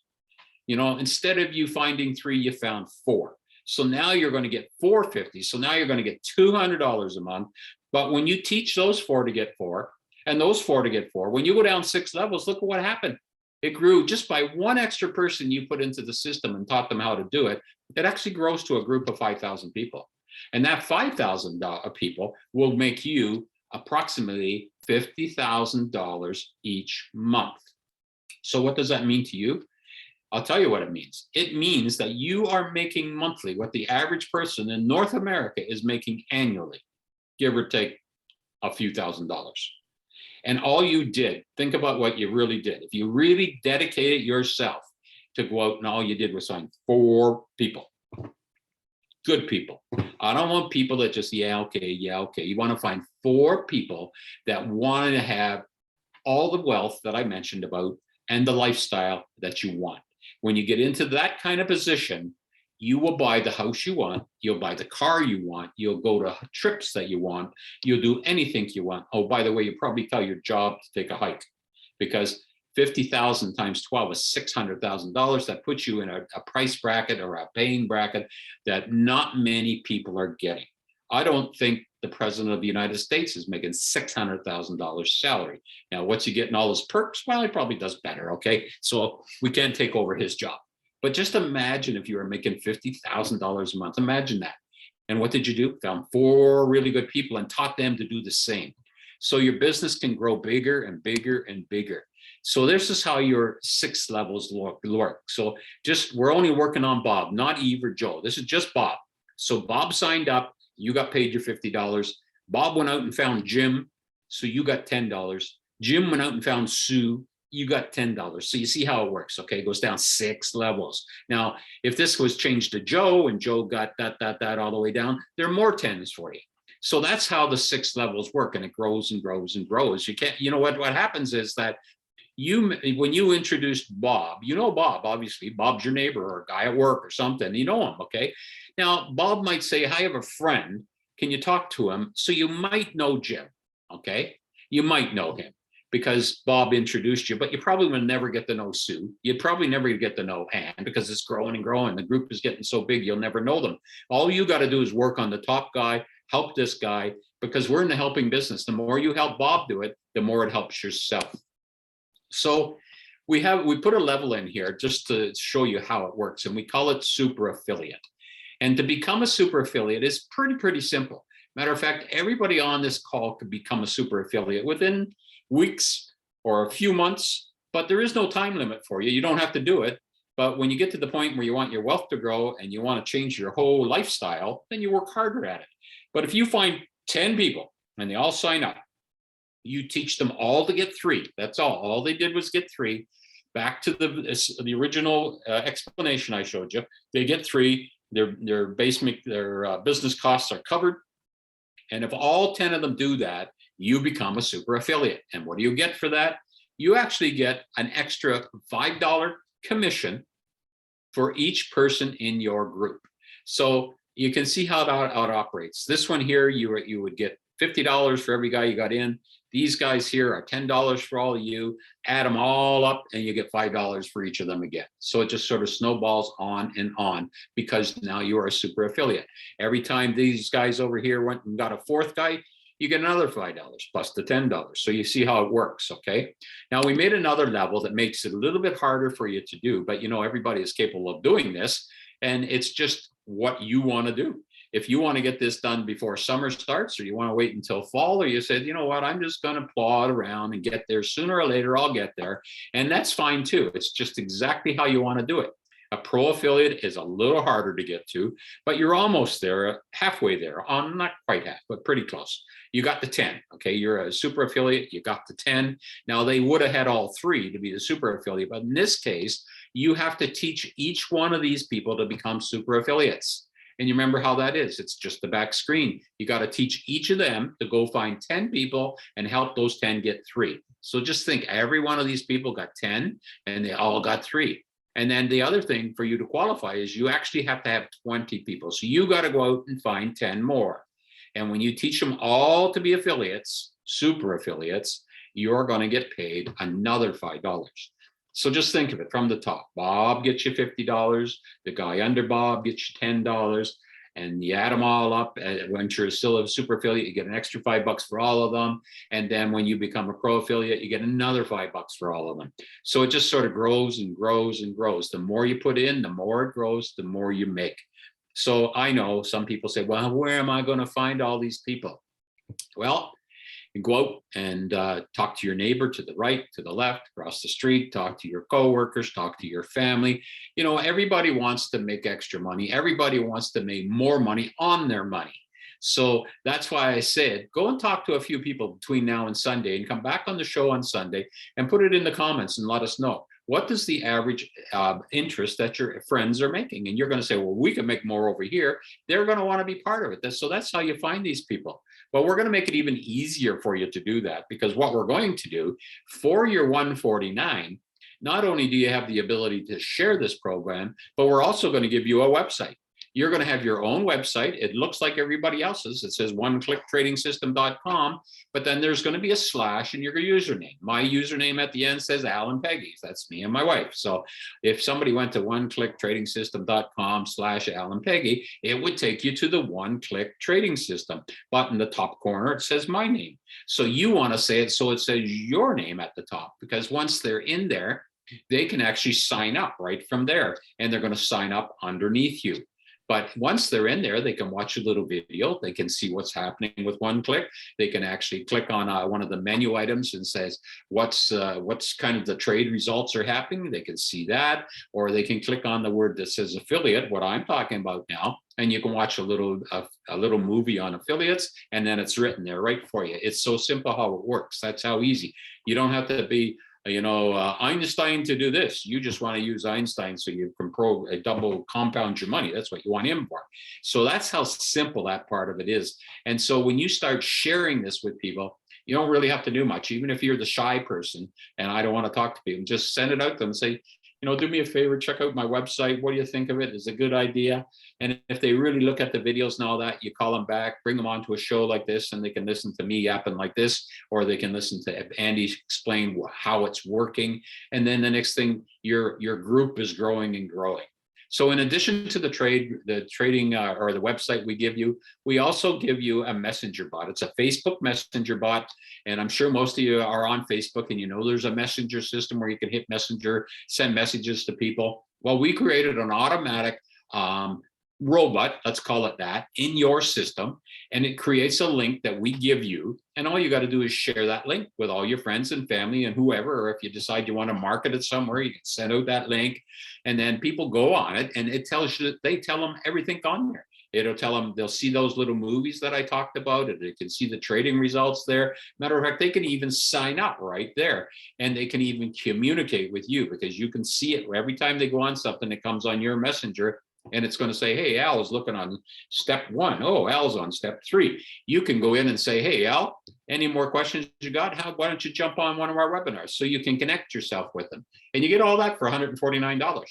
You know, instead of you finding 3, you found 4. So now you're going to get $450. So now you're going to get $200 a month. But when you teach those 4 to get 4 and those 4 to get 4, when you go down 6 levels, look at what happened. It grew just by one extra person you put into the system and taught them how to do it. It actually grows to a group of 5,000 people. And that 5,000 people will make you approximately $50,000 each month. So what does that mean to you? I'll tell you what it means. It means that you are making monthly what the average person in North America is making annually, give or take a few $1,000s. And all you did, think about what you really did. If you really dedicated yourself to go out and all you did was find 4 people, good people. I don't want people that just, yeah, okay. You want to find 4 people that want to have all the wealth that I mentioned about and the lifestyle that you want. When you get into that kind of position, you will buy the house you want, you'll buy the car you want, you'll go to trips that you want, you'll do anything you want. Oh, by the way, you probably tell your job to take a hike, because 50,000 times 12 is $600,000. That puts you in a price bracket or a paying bracket that not many people are getting. I don't think the president of the United States is making $600,000 salary. Now, what's he getting all his perks? Well, he probably does better, okay? So we can't take over his job. But just imagine if you were making $50,000 a month. Imagine that. And what did you do? Found 4 really good people and taught them to do the same. So your business can grow bigger and bigger and bigger. So this is how your 6 levels work. So we're only working on Bob, not Eve or Joe. This is just Bob. So Bob signed up. You got paid your $50. Bob went out and found Jim. So you got $10. Jim went out and found Sue. You got $10. So you see how it works, okay? It goes down 6 levels. Now, if this was changed to Joe and Joe got that all the way down, there are more 10s for you. So that's how the 6 levels work, and it grows and grows and grows. You can't, you know what happens is that when you introduce Bob, you know Bob, obviously, Bob's your neighbor or a guy at work or something, you know him, okay? Now, Bob might say, I have a friend, can you talk to him? So you might know Jim, okay? You might know him. because Bob introduced you, but you probably will never get to know Sue. You'd probably never get to know Ann because it's growing and growing. The group is getting so big, you'll never know them. All you got to do is work on the top guy, help this guy, because we're in the helping business. The more you help Bob do it, the more it helps yourself. So we put a level in here just to show you how it works, and we call it super affiliate. And to become a super affiliate is pretty simple. Matter of fact, everybody on this call could become a super affiliate within weeks or a few months, but there is no time limit for you. You don't have to do it. But when you get to the point where you want your wealth to grow and you want to change your whole lifestyle, then you work harder at it. But if you find 10 people and they all sign up, you teach them all to get 3. That's all. All they did was get 3. Back to the original explanation I showed you. They get 3. Their business costs are covered. And if all 10 of them do that, you become a super affiliate. And what do you get for that? You actually get an extra $5 commission for each person in your group. So you can see how it operates. This one here, you would get $50 for every guy you got in. These guys here are $10 for all of you. Add them all up and you get $5 for each of them again. So it just sort of snowballs on and on because now you are a super affiliate. Every time these guys over here went and got a 4th guy, you get another $5 plus the $10. So you see how it works, okay? Now we made another level that makes it a little bit harder for you to do, but you know, everybody is capable of doing this, and it's just what you want to do. If you want to get this done before summer starts, or you want to wait until fall, or you said, you know what, I'm just going to plod around and get there sooner or later, I'll get there. And that's fine too. It's just exactly how you want to do it. A pro affiliate is a little harder to get to, but you're almost there, halfway there. Not quite half, but pretty close. You got the 10, okay? You're a super affiliate, you got the 10. Now they would have had all 3 to be the super affiliate, but in this case, you have to teach each one of these people to become super affiliates. And you remember how that is. It's just the back screen. You got to teach each of them to go find 10 people and help those 10 get 3. So just think every one of these people got 10 and they all got 3. And then the other thing for you to qualify is you actually have to have 20 people. So you got to go out and find 10 more. And when you teach them all to be affiliates, super affiliates, you're going to get paid another $5. So just think of it from the top. Bob gets you $50. The guy under Bob gets you $10. And you add them all up. When you're still a super affiliate, you get an extra $5 for all of them. And then when you become a pro affiliate, you get another $5 for all of them. So it just sort of grows and grows and grows. The more you put in, the more it grows, the more you make. So I know some people say, well, where am I going to find all these people? Well, you go out and talk to your neighbor to the right, to the left, across the street, talk to your coworkers, talk to your family. You know, everybody wants to make extra money. Everybody wants to make more money on their money. So that's why I said, go and talk to a few people between now and Sunday and come back on the show on Sunday and put it in the comments and let us know. What is the average interest that your friends are making? And you're going to say, well, we can make more over here. They're going to want to be part of it. So that's how you find these people. But we're going to make it even easier for you to do that, because what we're going to do for your 149, not only do you have the ability to share this program, but we're also going to give you a website. You're going to have your own website. It looks like everybody else's. It says oneclicktrading.com, but then there's going to be a slash in your username. My username at the end says Alan Peggy. That's me and my wife. So if somebody went to oneclicktrading.com/Alan Peggy, it would take you to the One Click Trading System. But in the top corner, it says my name. So you want to say it so it says your name at the top, because once they're in there, they can actually sign up right from there, and they're going to sign up underneath you. But once they're in there, they can watch a little video. They can see what's happening with one click. They can actually click on one of the menu items and says what's kind of the trade results are happening. They can see that, or they can click on the word that says affiliate, what I'm talking about now, and you can watch a little movie on affiliates, and then it's written there right for you. It's so simple how it works. That's how easy. You don't have to be Einstein to do this. You just want to use Einstein so you can double compound your money. That's what you want him for. So that's how simple that part of it is. And so when you start sharing this with people, you don't really have to do much. Even if you're the shy person and I don't want to talk to people, just send it out to them and say, do me a favor, check out my website. What do you think of it? Is it a good idea? And if they really look at the videos and all that, you call them back, bring them onto a show like this, and they can listen to me yapping like this, or they can listen to Andy explain how it's working. And then the next thing, your group is growing and growing. So in addition to the trading or the website we give you, we also give you a messenger bot. It's a Facebook messenger bot. And I'm sure most of you are on Facebook and there's a messenger system where you can hit messenger, send messages to people. Well, we created an automatic robot, let's call it that, in your system, and it creates a link that we give you, and all you got to do is share that link with all your friends and family and whoever, or if you decide you want to market it somewhere, you can send out that link, and then people go on it, and it tells you, they tell them everything on there. It'll tell them, they'll see those little movies that I talked about, and they can see the trading results there. Matter of fact, they can even sign up right there, and they can even communicate with you, because you can see it every time they go on something that comes on your messenger. And it's going to say, hey, Al is looking on step 1. Oh, Al's on step 3. You can go in and say, hey, Al, any more questions you got? Why don't you jump on one of our webinars so you can connect yourself with them? And you get all that for $149.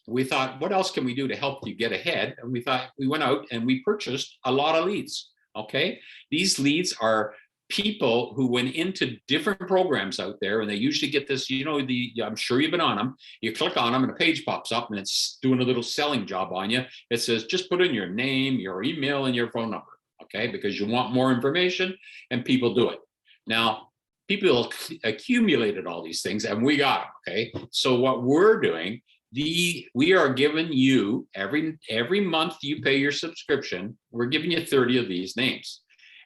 We thought, what else can we do to help you get ahead? And we went out and we purchased a lot of leads. Okay. These leads are people who went into different programs out there, and they usually get this, I'm sure you've been on them. You click on them and a page pops up and it's doing a little selling job on you. It says, just put in your name, your email, and your phone number. Okay. Because you want more information, and people do it. Now, people accumulated all these things and we got them. Okay. So what we're doing, we are giving you every month you pay your subscription, we're giving you 30 of these names.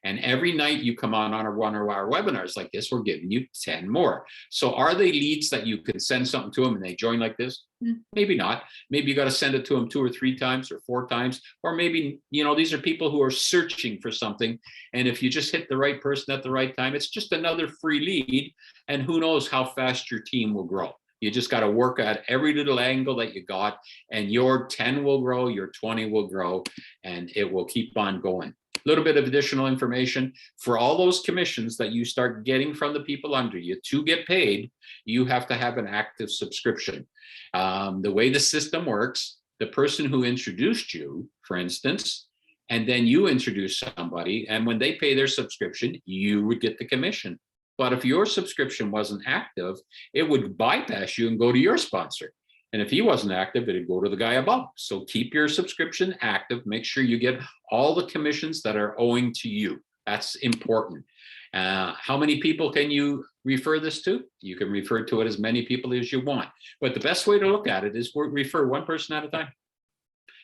And every night you come on one of our webinars like this, we're giving you 10 more. So are they leads that you can send something to them and they join like this? Maybe not. Maybe you got to send it to them 2 or 3 times or 4 times. Or maybe, these are people who are searching for something. And if you just hit the right person at the right time, it's just another free lead. And who knows how fast your team will grow. You just got to work at every little angle that you got, and your 10 will grow, your 20 will grow, and it will keep on going. Little bit of additional information for all those commissions that you start getting from the people under you to get paid. You have to have an active subscription. The way the system works, the person who introduced you, for instance, and then you introduce somebody, and when they pay their subscription, you would get the commission. But if your subscription wasn't active, it would bypass you and go to your sponsor. And if he wasn't active, it'd go to the guy above. So keep your subscription active. Make sure you get all the commissions that are owing to you. That's important. How many people can you refer this to? You can refer to it as many people as you want. But the best way to look at it is refer one person at a time.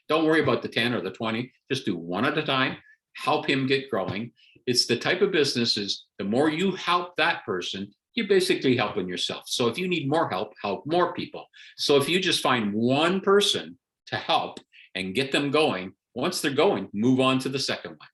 Don't worry about the 10 or the 20. Just do one at a time. Help him get growing. It's the type of businesses, the more you help that person, you're basically helping yourself. So if you need more help more people. So if you just find one person to help and get them going, once they're going, move on to the second one.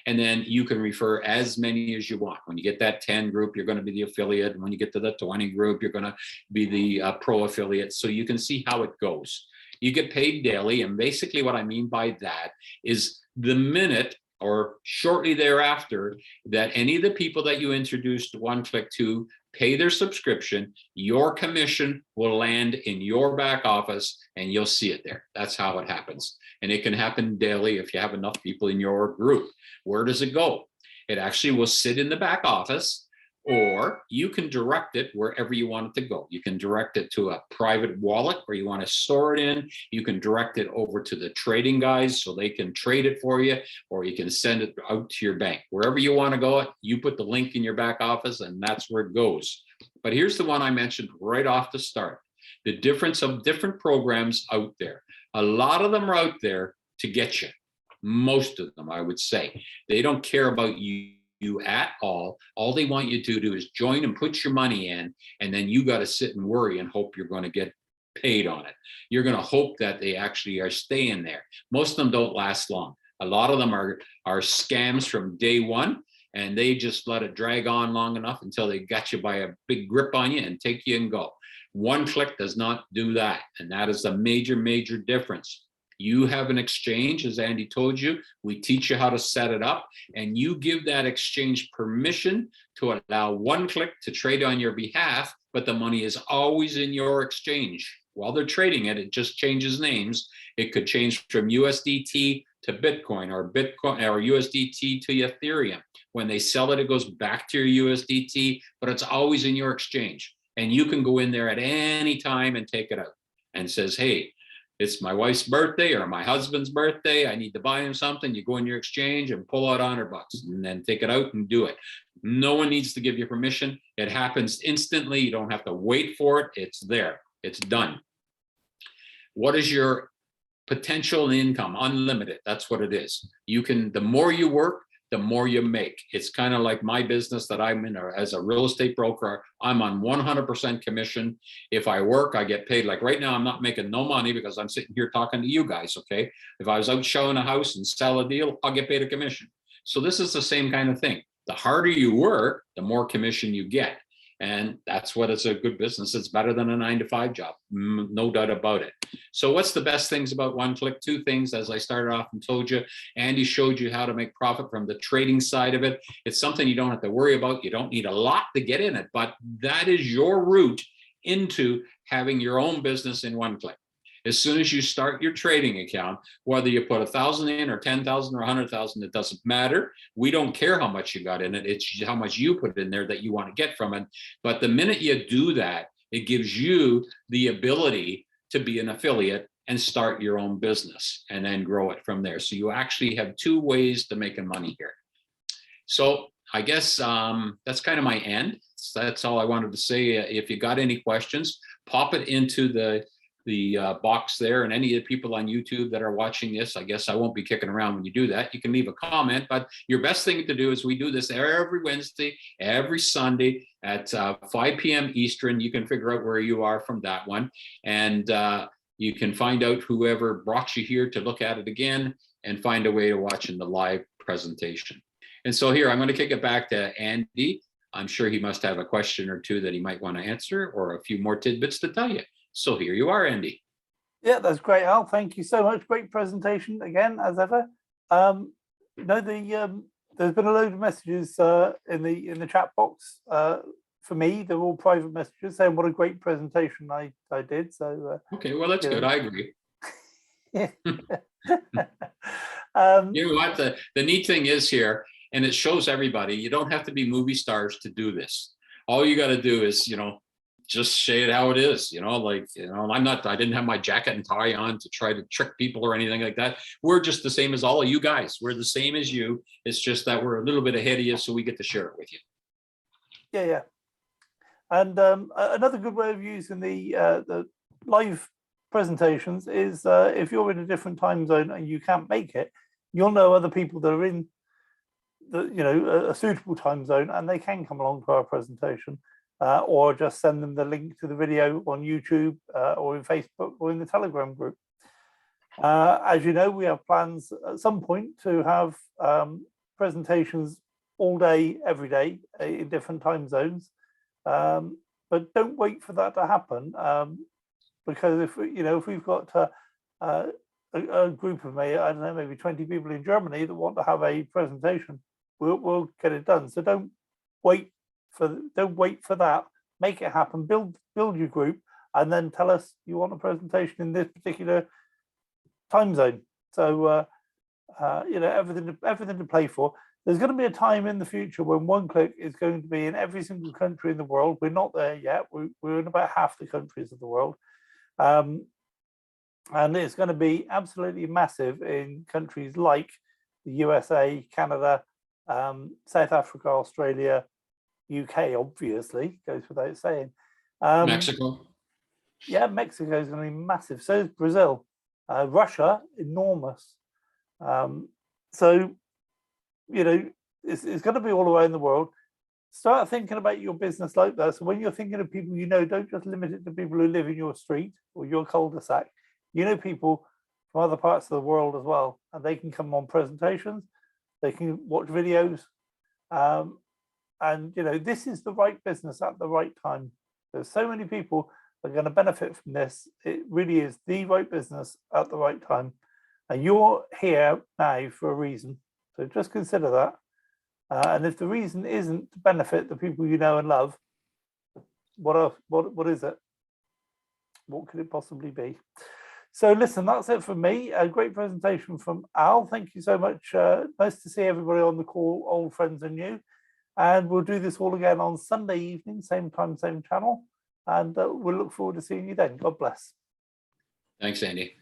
And then you can refer as many as you want. When you get that 10 group, you're going to be the affiliate. And when you get to the 20 group, you're going to be the pro affiliate. So you can see how it goes. You get paid daily. And basically what I mean by that is the minute or shortly thereafter that any of the people that you introduced One Click to pay their subscription, your commission will land in your back office and you'll see it there. That's how it happens. And it can happen daily if you have enough people in your group. Where does it go? It actually will sit in the back office, or you can direct it wherever you want it to go. You can direct it to a private wallet where you want to store it in. You can direct it over to the trading guys so they can trade it for you, or you can send it out to your bank. Wherever you want to go, you put the link in your back office and that's where it goes. But here's the one I mentioned right off the start. The difference of different programs out there. A lot of them are out there to get you. Most of them, I would say. They don't care about you at all. All they want you to do is join and put your money in, and then you got to sit and worry and hope you're going to get paid on it. You're going to hope that they actually are staying there. Most of them don't last long. A lot of them are scams from day one, and they just let it drag on long enough until they got you by a big grip on you and take you and go. One Click does not do that, and that is a major, major difference. You have an exchange, as Andy told you. We teach you how to set it up, and you give that exchange permission to allow One Click to trade on your behalf but the money is always in your exchange. While they're trading it, it just changes names. It could change from USDT to Bitcoin, or Bitcoin or USDT to Ethereum. When they sell it, it goes back to your USDT, but it's always in your exchange. And you can go in there at any time and take it out and says, hey, it's my wife's birthday or my husband's birthday. I need to buy him something. You go in your exchange and pull out $100 and then take it out and do it. No one needs to give you permission. It happens instantly. You don't have to wait for it. It's there. It's done. What is your potential income? Unlimited. That's what it is. You can, the more you work, the more you make. It's kind of like my business that I'm in as a real estate broker. I'm on 100% commission. If I work, I get paid. Like right now, I'm not making no money because I'm sitting here talking to you guys, okay? If I was out showing a house and sell a deal, I'll get paid a commission. So this is the same kind of thing. The harder you work, the more commission you get. And that's what it's a good business. It's better than a 9-to-5 job, no doubt about it. So what's the best things about OneClick? Two things, as I started off and told you. Andy showed you how to make profit from the trading side of it. It's something you don't have to worry about. You don't need a lot to get in it, but that is your route into having your own business in OneClick. As soon as you start your trading account, whether you put 1,000 in or 10,000 or 100,000, it doesn't matter. We don't care how much you got in it. It's how much you put in there that you want to get from it. But the minute you do that, it gives you the ability to be an affiliate and start your own business and then grow it from there. So you actually have two ways to making money here. So I guess that's kind of my end. So that's all I wanted to say. If you got any questions, pop it into the box there, and any of the people on YouTube that are watching this, I guess I won't be kicking around when you do that. You can leave a comment, but your best thing to do is we do this every Wednesday, every Sunday at 5 p.m. Eastern. You can figure out where you are from that one, and you can find out whoever brought you here to look at it again and find a way to watch in the live presentation. And so here, I'm going to kick it back to Andy. I'm sure he must have a question or two that he might want to answer, or a few more tidbits to tell you. So here you are, Andy. Yeah, that's great, Al. Thank you so much. Great presentation again, as ever. There's been a load of messages in the chat box for me. They're all private messages saying what a great presentation I did. So okay, well that's good. I agree. Yeah. You know what? The neat thing is here, and it shows everybody, you don't have to be movie stars to do this. All you got to do is, just say it how it is, I didn't have my jacket and tie on to try to trick people or anything like that. We're just the same as all of you guys. We're the same as you. It's just that we're a little bit ahead of you, so we get to share it with you. Yeah. And another good way of using the live presentations is if you're in a different time zone and you can't make it, you'll know other people that are in a suitable time zone, and they can come along to our presentation. Or just send them the link to the video on YouTube or in Facebook or in the Telegram group. As you know, we have plans at some point to have presentations all day, every day in different time zones. But don't wait for that to happen, because if we've got a group of maybe 20 people in Germany that want to have a presentation, we'll get it done. So don't wait for that. Make it happen. Build your group, and then tell us you want a presentation in this particular time zone. So everything to play for. There's going to be a time in the future when OneClick is going to be in every single country in the world. We're not there yet. We're in about half the countries of the world, and it's going to be absolutely massive in countries like the USA, Canada, South Africa, Australia, UK, obviously, goes without saying. Mexico. Yeah, Mexico is going to be massive. So is Brazil. Russia, enormous. So, it's going to be all around the world. Start thinking about your business like that. So when you're thinking of people don't just limit it to people who live in your street or your cul-de-sac. People from other parts of the world as well, and they can come on presentations. They can watch videos. And this is the right business at the right time. There's so many people that are going to benefit from this. It really is the right business at the right time. And you're here now for a reason. So just consider that. And if the reason isn't to benefit the people you know and love, what else? What is it? What could it possibly be? So listen, that's it from me. A great presentation from Al. Thank you so much. Nice to see everybody on the call, old friends and new. And we'll do this all again on Sunday evening, same time, same channel. And we'll look forward to seeing you then. God bless. Thanks, Andy.